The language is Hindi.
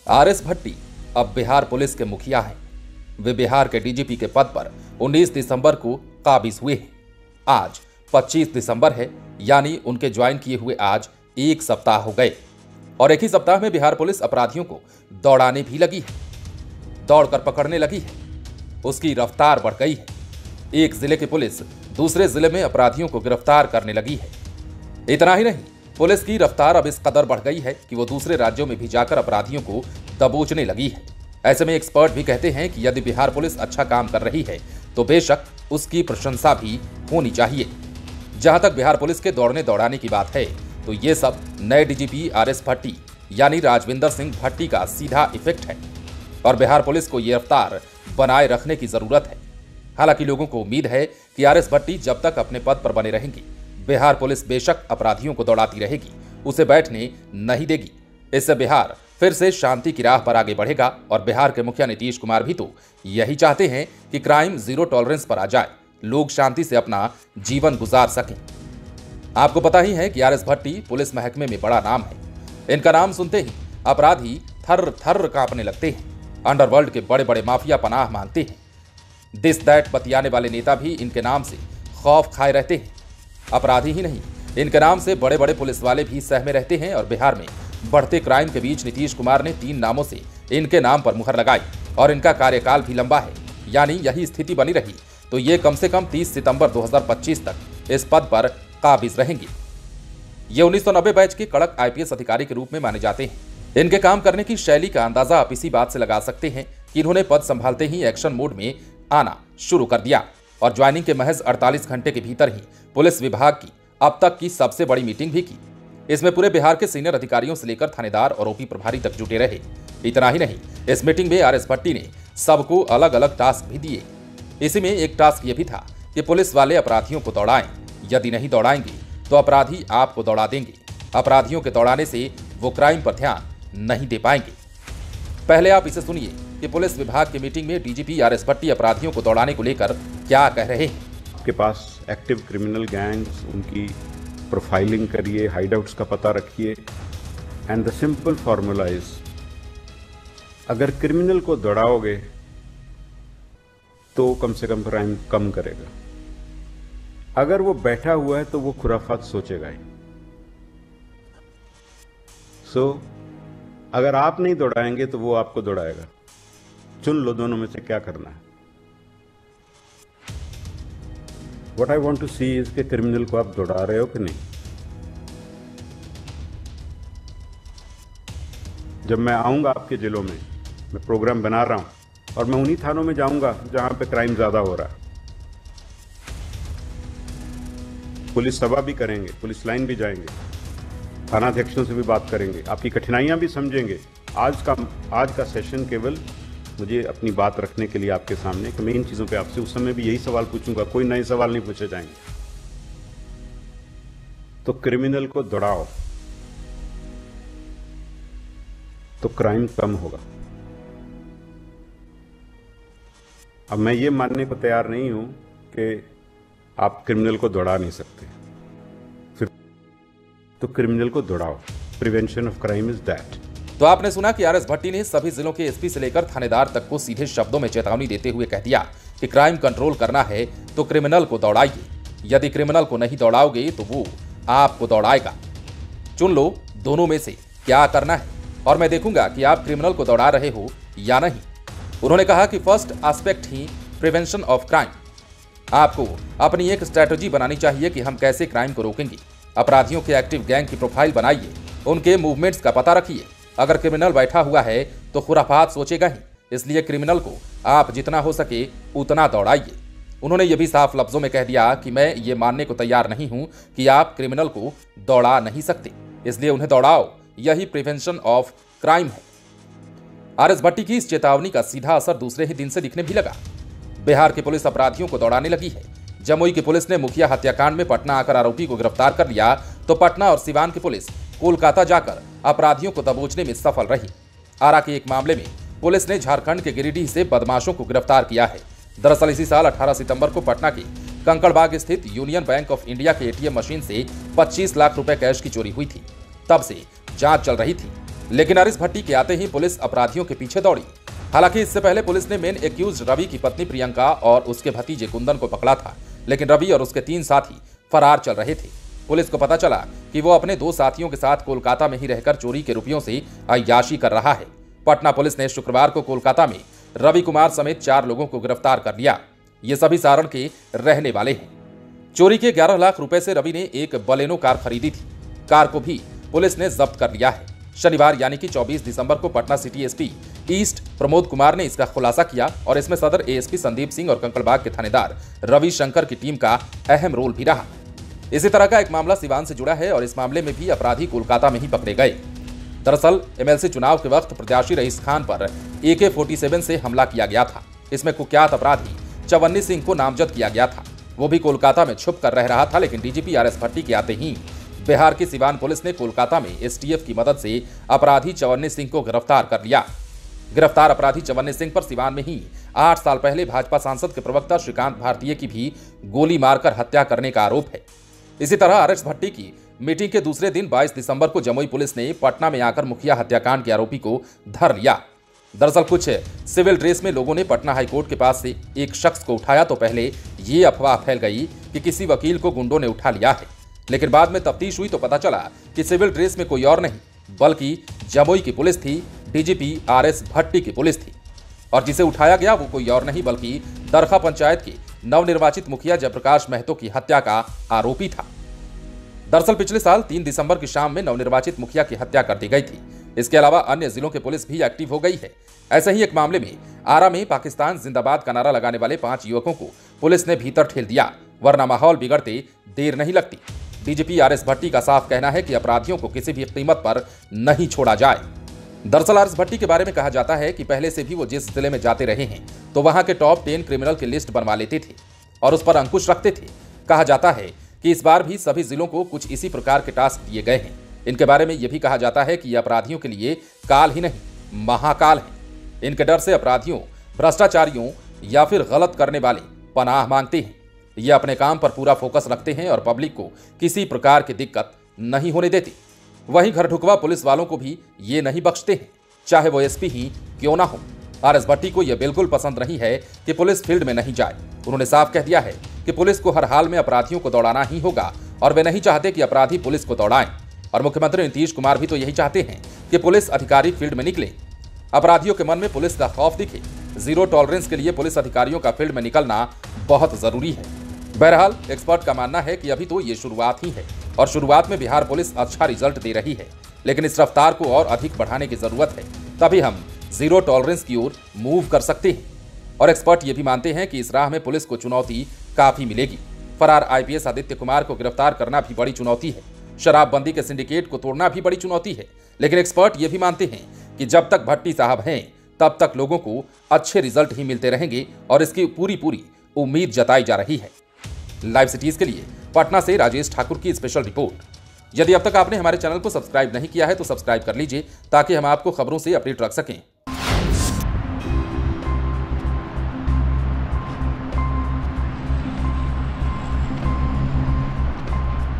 आरएस भट्टी अब बिहार पुलिस के मुखिया हैं। वे बिहार के डीजीपी के पद पर 19 दिसंबर को काबिज हुए हैं। आज 25 दिसंबर है, यानी उनके ज्वाइन किए हुए आज एक सप्ताह हो गए और एक ही सप्ताह में बिहार पुलिस अपराधियों को दौड़ाने भी लगी है, दौड़कर पकड़ने लगी है। उसकी रफ्तार बढ़ गई है। एक जिले की पुलिस दूसरे जिले में अपराधियों को गिरफ्तार करने लगी है। इतना ही नहीं, पुलिस की रफ्तार अब इस कदर बढ़ गई है कि वो दूसरे राज्यों में भी जाकर अपराधियों को दबोचने लगी है। ऐसे में एक्सपर्ट भी कहते हैं कि यदि बिहार पुलिस अच्छा काम कर रही है तो बेशक उसकी प्रशंसा भी होनी चाहिए। जहां तक बिहार पुलिस के दौड़ने दौड़ाने की बात है तो ये सब नए डीजीपी आरएस भट्टी यानी राजविंदर सिंह भट्टी का सीधा इफेक्ट है और बिहार पुलिस को ये रफ्तार बनाए रखने की जरूरत है। हालांकि लोगों को उम्मीद है कि आरएस भट्टी जब तक अपने पद पर बने रहेंगे, बिहार पुलिस बेशक अपराधियों को दौड़ाती रहेगी, उसे बैठने नहीं देगी। इससे बिहार फिर से शांति की राह पर आगे बढ़ेगा और बिहार के मुखिया नीतीश कुमार भी तो यही चाहते हैं कि क्राइम जीरो टॉलरेंस पर आ जाए, लोग शांति से अपना जीवन गुजार सकें। आपको पता ही है कि आरएस भट्टी पुलिस महकमे में बड़ा नाम है। इनका नाम सुनते ही अपराधी थर थर कांपने लगते हैं। अंडरवर्ल्ड के बड़े बड़े माफिया पनाह मांगते हैं। दिस दैट बतियाने वाले नेता भी इनके नाम से खौफ खाए रहते हैं। अपराधी ही नहीं, इनके नाम से बड़े बड़े पुलिस वाले भी सहमे रहते हैं और बिहार में बढ़ते क्राइम के बीच नीतीश कुमार ने 3 नामों से इनके नाम पर मुहर लगाई और इनका कार्यकाल भी लंबा है। यानी यही स्थिति बनी रही तो ये कम से कम 30 सितंबर 2025 तक इस पद पर काबिज रहेंगे। ये 1990 बैच के कड़क आईपीएस अधिकारी के रूप में माने जाते हैं। इनके काम करने की शैली का अंदाजा आप इसी बात से लगा सकते हैं कि इन्होंने पद संभालते ही एक्शन मोड में आना शुरू कर दिया और ज्वाइनिंग के महज 48 घंटे के भीतर ही पुलिस विभाग की अब तक की सबसे बड़ी मीटिंग भी की। इसमें पूरे बिहार के सीनियर अधिकारियों से लेकर थानेदार और ओपी प्रभारी तक जुटे रहे। इतना ही नहीं, इस मीटिंग में आरएस भट्टी ने सबको अलग अलग टास्क भी दिए। इसी में एक टास्क ये भी था कि पुलिस वाले अपराधियों को दौड़ाएं। यदि नहीं दौड़ाएंगे तो अपराधी आपको दौड़ा देंगे। अपराधियों के दौड़ाने से वो क्राइम पर ध्यान नहीं दे पाएंगे। पहले आप इसे सुनिए कि पुलिस विभाग की मीटिंग में डीजीपी आरएस भट्टी अपराधियों को दौड़ाने को लेकर क्या कह रहे हैं। आपके पास एक्टिव क्रिमिनल गैंग्स, उनकी प्रोफाइलिंग करिए, हाइडआउट्स का पता रखिए and the simple formula is, अगर क्रिमिनल को दौड़ाओगे तो कम से कम क्राइम कम करेगा। अगर वो बैठा हुआ है तो वो खुराफात सोचेगा ही। अगर आप नहीं दौड़ाएंगे तो वो आपको दौड़ाएगा। चुन लो दोनों में से क्या करना है। What I want to see is कि क्रिमिनल को आप दौड़ा रहे हो कि नहीं। जब मैं आऊंगा आपके जिलों में, मैं प्रोग्राम बना रहा हूं और मैं उन्हीं थानों में जाऊंगा जहां पे क्राइम ज्यादा हो रहा है। पुलिस सभा भी करेंगे, पुलिस लाइन भी जाएंगे, थानाध्यक्षों से भी बात करेंगे, आपकी कठिनाइयां भी समझेंगे। आज का सेशन केवल मुझे अपनी बात रखने के लिए आपके सामने कि मैं इन चीज़ों पे आपसे उस समय भी यही सवाल पूछूंगा, कोई नए सवाल नहीं पूछे जाएंगे। तो क्रिमिनल को दौड़ाओ तो क्राइम कम होगा। अब मैं ये मानने को तैयार नहीं हूं कि आप क्रिमिनल को दौड़ा नहीं सकते, फिर तो क्रिमिनल को दौड़ाओ। Prevention of crime is that. तो आपने सुना कि आरएस भट्टी ने सभी जिलों के एसपी से लेकर थानेदार तक को सीधे शब्दों में चेतावनी देते हुए कह दिया कि क्राइम कंट्रोल करना है तो क्रिमिनल को दौड़ाइए। यदि क्रिमिनल को नहीं दौड़ाओगे तो वो आपको दौड़ाएगा। चुन लो दोनों में से क्या करना है और मैं देखूंगा कि आप क्रिमिनल को दौड़ा रहे हो या नहीं। उन्होंने कहा कि first aspect he prevention of crime. आपको अपनी एक स्ट्रैटेजी बनानी चाहिए कि हम कैसे क्राइम को रोकेंगे। अपराधियों के एक्टिव गैंग की प्रोफाइल बनाइए, उनके मूवमेंट्स का पता रखिए। अगर क्रिमिनल बैठा हुआ है तो खुराफात सोचेगा ही, इसलिए क्रिमिनल को आप जितना हो सके उतना दौड़ाइए। उन्होंने ये भी साफ लफ्जों में कह दिया कि मैं ये मानने को तैयार नहीं हूं कि आप क्रिमिनल को दौड़ा नहीं सकते, इसलिए उन्हें दौड़ाओ, यही प्रिवेंशन ऑफ क्राइम है। आरएस भट्टी की इस चेतावनी का सीधा असर दूसरे ही दिन से दिखने भी लगा। बिहार की पुलिस अपराधियों को दौड़ाने लगी है। जमुई की पुलिस ने मुखिया हत्याकांड में पटना आकर आरोपी को गिरफ्तार कर लिया तो पटना और सिवान की पुलिस कोलकाता जाकर अपराधियों को दबोचने में सफल रही। आरा के एक मामले में पुलिस ने झारखंड के गिरिडीह से बदमाशों को गिरफ्तार किया है। दरअसल इसी साल 18 सितंबर को पटना के कंकड़बाग स्थित यूनियन बैंक ऑफ इंडिया के एटीएम मशीन से 25 लाख रुपए कैश की चोरी हुई थी। तब से जांच चल रही थी। लेकिन आरिस भट्टी के आते ही पुलिस अपराधियों के पीछे दौड़ी। हालांकि इससे पहले पुलिस ने मेन एक्यूज रवि की पत्नी प्रियंका और उसके भतीजे कुंदन को पकड़ा था, लेकिन रवि और उसके 3 साथी फरार चल रहे थे। पुलिस को पता चला कि वो अपने 2 साथियों के साथ कोलकाता में ही रहकर चोरी के रुपयों से अय्याशी कर रहा है। पटना पुलिस ने शुक्रवार को कोलकाता में रवि कुमार समेत 4 लोगों को गिरफ्तार कर लिया। ये सभी सारण के रहने वाले हैं। चोरी के 11 लाख रुपए से रवि ने एक बलेनो कार खरीदी थी। कार को भी पुलिस ने जब्त कर लिया है। शनिवार यानी कि 24 दिसंबर को Patna city SP east Pramod Kumar ने इसका खुलासा किया और इसमें सदर एएसपी संदीप सिंह और कंकड़बाग के थानेदार रवि शंकर की टीम का अहम रोल भी रहा। इसी तरह का एक मामला सिवान से जुड़ा है और इस मामले में भी अपराधी कोलकाता में ही पकड़े गए। दरअसल एमएलसी चुनाव के वक्त प्रत्याशी रईस खान पर AK-47 से हमला किया गया था। इसमें कुख्यात अपराधी चवन्नी सिंह को नामजद किया गया था। वो भी कोलकाता में छुप कर रह रहा था, लेकिन डीजीपी आरएस भट्टी के आते ही बिहार की सिवान पुलिस ने कोलकाता में एसटीएफ की मदद से अपराधी चवन्नी सिंह को गिरफ्तार कर लिया। गिरफ्तार अपराधी चवन्नी सिंह पर सिवान में ही 8 साल पहले भाजपा सांसद के प्रवक्ता श्रीकांत भारतीय की भी गोली मारकर हत्या करने का आरोप है। इसी तरह आरएस भट्टी की मीटिंग के दूसरे दिन 22 दिसंबर को जमुई पुलिस ने पटना में आकर मुखिया हत्याकांड के आरोपी को धर लिया। दरअसल कुछ सिविल ड्रेस में लोगों ने पटना हाईकोर्ट के पास से एक शख्स को उठाया तो पहले ये अफवाह फैल गई कि किसी वकील को गुंडों ने उठा लिया है, लेकिन बाद में तफ्तीश हुई तो पता चला कि सिविल ड्रेस में कोई और नहीं बल्कि जमुई की पुलिस थी, डीजीपी आरएस भट्टी की पुलिस थी। और जिसे उठाया गया वो कोई और नहीं बल्कि दरखा पंचायत के नवनिर्वाचित मुखिया जयप्रकाश महतो की हत्या का आरोपी था। दरअसल पिछले साल 3 दिसंबर की शाम में नवनिर्वाचित मुखिया की हत्या कर दी गई थी। इसके अलावा अन्य जिलों के पुलिस भी एक्टिव हो गई है। ऐसे ही एक मामले में आरा में पाकिस्तान जिंदाबाद का नारा लगाने वाले 5 युवकों को पुलिस ने भीतर ठेल दिया, वरना माहौल बिगड़ते देर नहीं लगती। डीजीपी आरएस भट्टी का साफ कहना है कि अपराधियों को किसी भी कीमत पर नहीं छोड़ा जाए। दरअसल आरएस भट्टी के बारे में कहा जाता है कि पहले से भी वो जिस जिले में जाते रहे हैं तो वहां के टॉप 10 क्रिमिनल की लिस्ट बनवा लेते थे और उस पर अंकुश रखते थे। कहा जाता है कि इस बार भी सभी जिलों को कुछ इसी प्रकार के टास्क दिए गए हैं। इनके बारे में यह भी कहा जाता है कि ये अपराधियों के लिए काल ही नहीं महाकाल है। इनके डर से अपराधियों, भ्रष्टाचारियों या फिर गलत करने वाले पनाह मांगते हैं। ये अपने काम पर पूरा फोकस रखते हैं और पब्लिक को किसी प्रकार की दिक्कत नहीं होने देते। वहीं घर ढुकवा पुलिस वालों को भी ये नहीं बख्शते हैं, चाहे वो एसपी ही क्यों ना हो। आरएस भट्टी को यह बिल्कुल पसंद नहीं है कि पुलिस फील्ड में नहीं जाए। उन्होंने साफ कह दिया है कि पुलिस को हर हाल में अपराधियों को दौड़ाना ही होगा और वे नहीं चाहते कि अपराधी पुलिस को दौड़ाएं। और मुख्यमंत्री नीतीश कुमार भी तो यही चाहते हैं कि पुलिस अधिकारी फील्ड में निकले, अपराधियों के मन में पुलिस का खौफ दिखे। जीरो टॉलरेंस के लिए पुलिस अधिकारियों का फील्ड में निकलना बहुत जरूरी है। बहरहाल एक्सपर्ट का मानना है कि अभी तो ये शुरुआत ही है और शुरुआत में बिहार पुलिस अच्छा रिजल्ट दे रही है, लेकिन इस रफ्तार को और अधिक बढ़ाने की जरूरत है, तभी हम जीरो टॉलरेंस की ओर मूव कर सकते हैं। और एक्सपर्ट ये भी मानते हैं कि इस राह में पुलिस को चुनौती काफी मिलेगी। फरार आईपीएस आदित्य कुमार को गिरफ्तार करना भी बड़ी चुनौती है, शराबबंदी के सिंडिकेट को तोड़ना भी बड़ी चुनौती है। लेकिन एक्सपर्ट ये भी मानते हैं कि जब तक भट्टी साहब हैं तब तक लोगों को अच्छे रिजल्ट ही मिलते रहेंगे और इसकी पूरी उम्मीद जताई जा रही है। लाइव सिटीज के लिए पटना से राजेश ठाकुर की स्पेशल रिपोर्ट। यदि अब तक आपने हमारे चैनल को सब्सक्राइब नहीं किया है तो सब्सक्राइब कर लीजिए ताकि हम आपको खबरों से अपडेट रख सकें।